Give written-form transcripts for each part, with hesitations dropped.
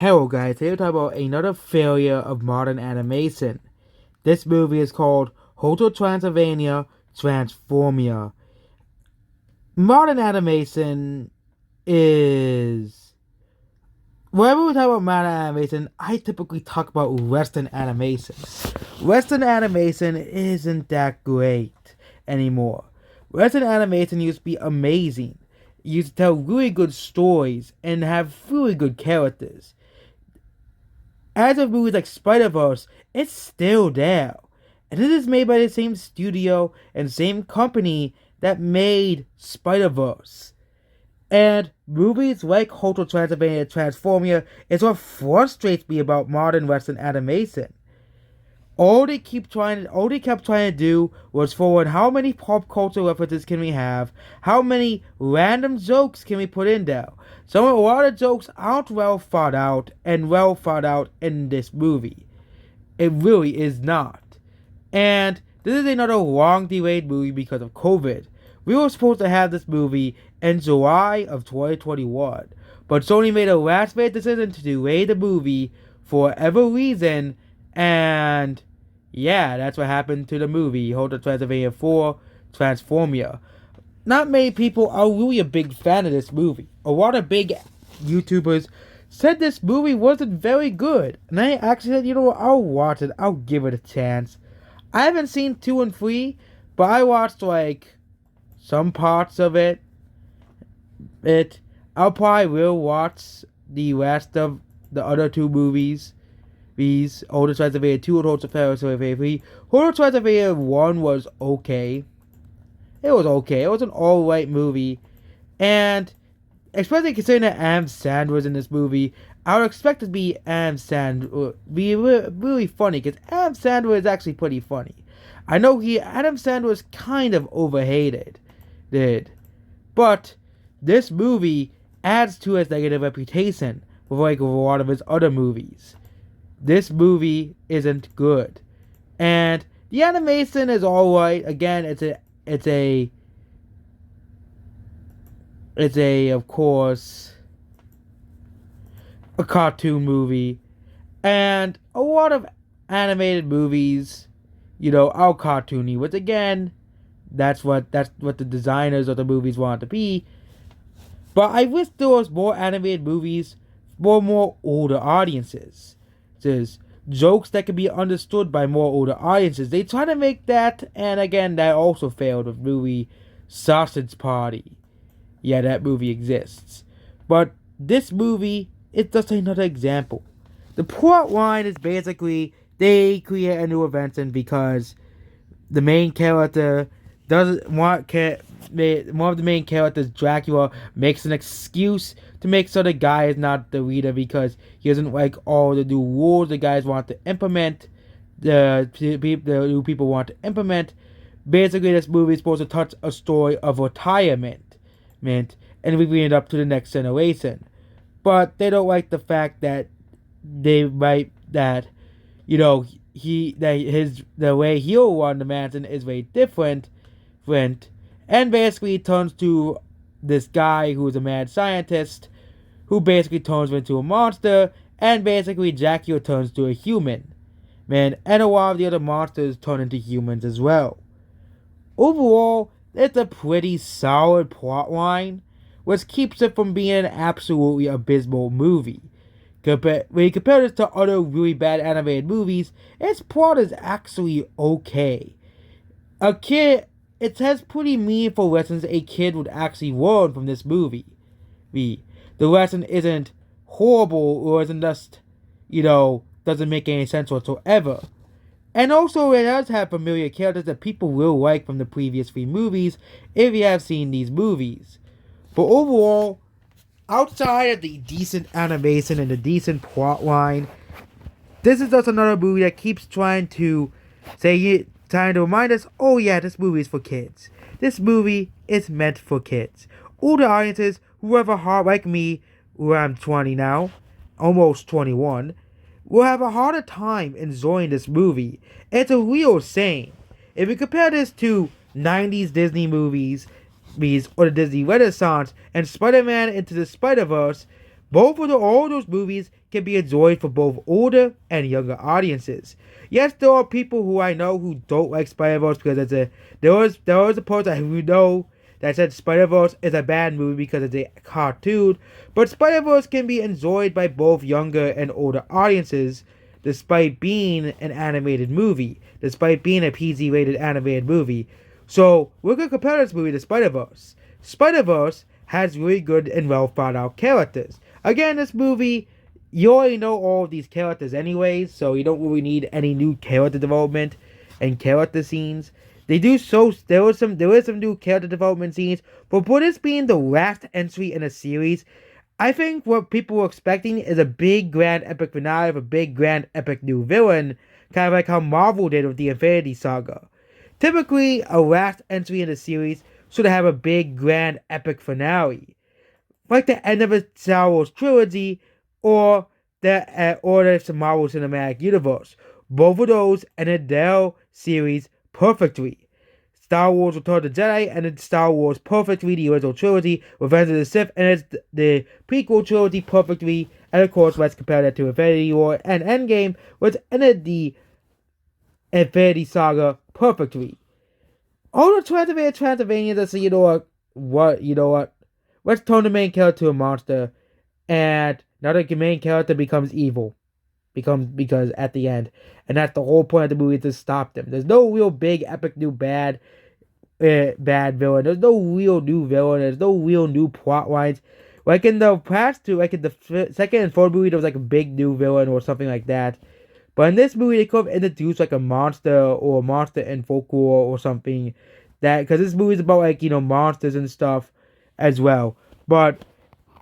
Hello guys, today we're talking about another failure of modern animation. This movie is called Hotel Transylvania Transformia. Modern animation is... Whenever we talk about modern animation, I typically talk about Western animation. Western animation isn't that great anymore. Western animation used to be amazing. It used to tell really good stories and have really good characters. As of movies like Spider-Verse, it's still there. And this is made by the same studio and same company that made Spider-Verse. And movies like Hotel Transylvania and Transformia is what frustrates me about modern Western animation. All they kept trying to do was forward how many pop culture references can we have, how many random jokes can we put in there. A lot of jokes aren't well thought out in this movie. It really is not. And this is another long delayed movie because of COVID. We were supposed to have this movie in July of 2021, but Sony made a last minute decision to delay the movie for whatever reason, and yeah, that's what happened to the movie, Hotel Transylvania 4 Transformia. Not many people are really a big fan of this movie. A lot of big YouTubers said this movie wasn't very good, and I actually said, you know what, I'll watch it, I'll give it a chance. I haven't seen 2 and 3, but I watched like some parts of it. I'll probably will watch the rest of the other 2 movies. These Hotel Transylvania 2 and Hotel Transylvania 3. Hotel Transylvania 1 was okay. It was okay. It was an alright movie. And especially considering that Adam Sandler was in this movie, I would expect it to be Adam Sandler be really funny, because Adam Sandler is actually pretty funny. I know Adam Sandler is kind of overhated, but this movie adds to his negative reputation with like a lot of his other movies. This movie isn't good, and the animation is alright. Again, it's a of course a cartoon movie, and a lot of animated movies, are cartoony. Which again, that's what the designers of the movies want to be. But I wish there was more animated movies for more older audiences. There's jokes that can be understood by more older audiences. They try to make that, and again, that also failed with movie Sausage Party. Yeah, that movie exists. But this movie is just another example. The plot line is basically they create a new invention because the main character doesn't want one of the main characters, Dracula, makes an excuse to make sure the guy is not the leader because he doesn't like all the new rules the guys want to implement. The new people want to implement. Basically, this movie is supposed to touch a story of retirement, and we bring it up to the next generation. But they don't like the fact that they write that, the way he'll run the mansion is very different, and basically turns to this guy who is a mad scientist, who basically turns him into a monster, and basically Dracula turns to a human, and a lot of the other monsters turn into humans as well. Overall, it's a pretty solid plotline, which keeps it from being an absolutely abysmal movie. When you compare this to other really bad animated movies, its plot is actually okay. It has pretty meaningful lessons a kid would actually learn from this movie. The lesson isn't horrible or isn't just, doesn't make any sense whatsoever. And also, it does have familiar characters that people will like from the previous 3 movies if you have seen these movies. But overall, outside of the decent animation and the decent plot line, this is just another movie that keeps trying to remind us, oh yeah, this movie is for kids. This movie is meant for kids. Older audiences who have a heart like me, who I'm 20 now, almost 21, will have a harder time enjoying this movie. It's a real shame. If you compare this to 90s Disney movies or the Disney Renaissance and Spider-Man Into the Spider-Verse, All those movies can be enjoyed for both older and younger audiences. Yes, there are people who I know who don't like Spider-Verse because there was a person who know that said Spider-Verse is a bad movie because it's a cartoon, but Spider-Verse can be enjoyed by both younger and older audiences despite being an animated movie, despite being a PG-rated animated movie. So, we're going to compare this movie to Spider-Verse. Spider-Verse has really good and well thought out characters. Again, this movie, you already know all of these characters anyways, so you don't really need any new character development and character scenes. There is some new character development scenes, but for this being the last entry in a series, I think what people were expecting is a big grand epic finale of a big grand epic new villain, kind of like how Marvel did with the Infinity Saga. Typically, a last entry in a series should have a big grand epic finale, like the end of a Star Wars trilogy or the Marvel Cinematic Universe. Both of those ended their series perfectly. Star Wars Return of the Jedi ended Star Wars perfectly, the original trilogy. Revenge of the Sith ended the prequel trilogy perfectly, and of course, let's compare that to Infinity War and Endgame, which ended the Infinity Saga perfectly. All the Transylvania just say, you know what? Let's turn the main character to a monster, and now the main character becomes evil. Because at the end. And that's the whole point of the movie, to stop them. There's no real big epic new bad villain. There's no real new villain. There's no real new plot lines. Like in the past two, like in the second and third movie, there was like a big new villain or something like that. But in this movie, they could have introduced like a monster in folklore or something. Because this movie is about like, monsters and stuff as well. But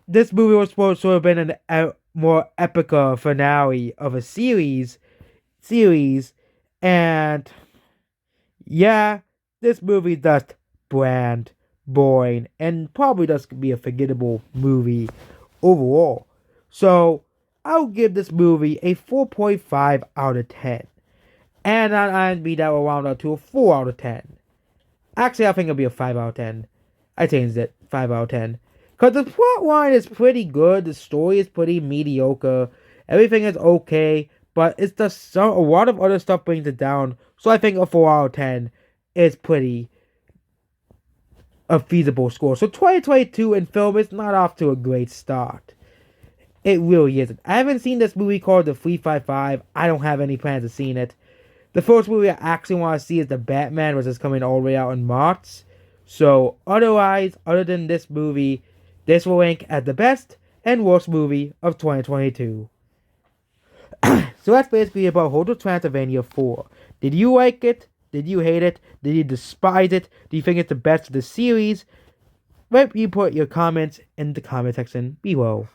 this movie was supposed to have been a more epic finale of a series. And yeah, this movie is just bland, boring, and probably just be a forgettable movie overall. So I'll give this movie a 4.5 out of 10. And on IMDb that will round out to a 4 out of 10. Actually, I think it'll be a 5 out of 10. I changed it. 5 out of 10. Because the plot line is pretty good. The story is pretty mediocre. Everything is okay. But it's just a lot of other stuff brings it down. So I think a 4 out of 10 is pretty a feasible score. So 2022 in film is not off to a great start. It really isn't. I haven't seen this movie called The 355. I don't have any plans of seeing it. The first movie I actually want to see is The Batman, which is coming all the way out in March. So, other than this movie, this will rank as the best and worst movie of 2022. So that's basically about Hotel Transylvania 4. Did you like it? Did you hate it? Did you despise it? Do you think it's the best of the series? Let me put your comments in the comment section below.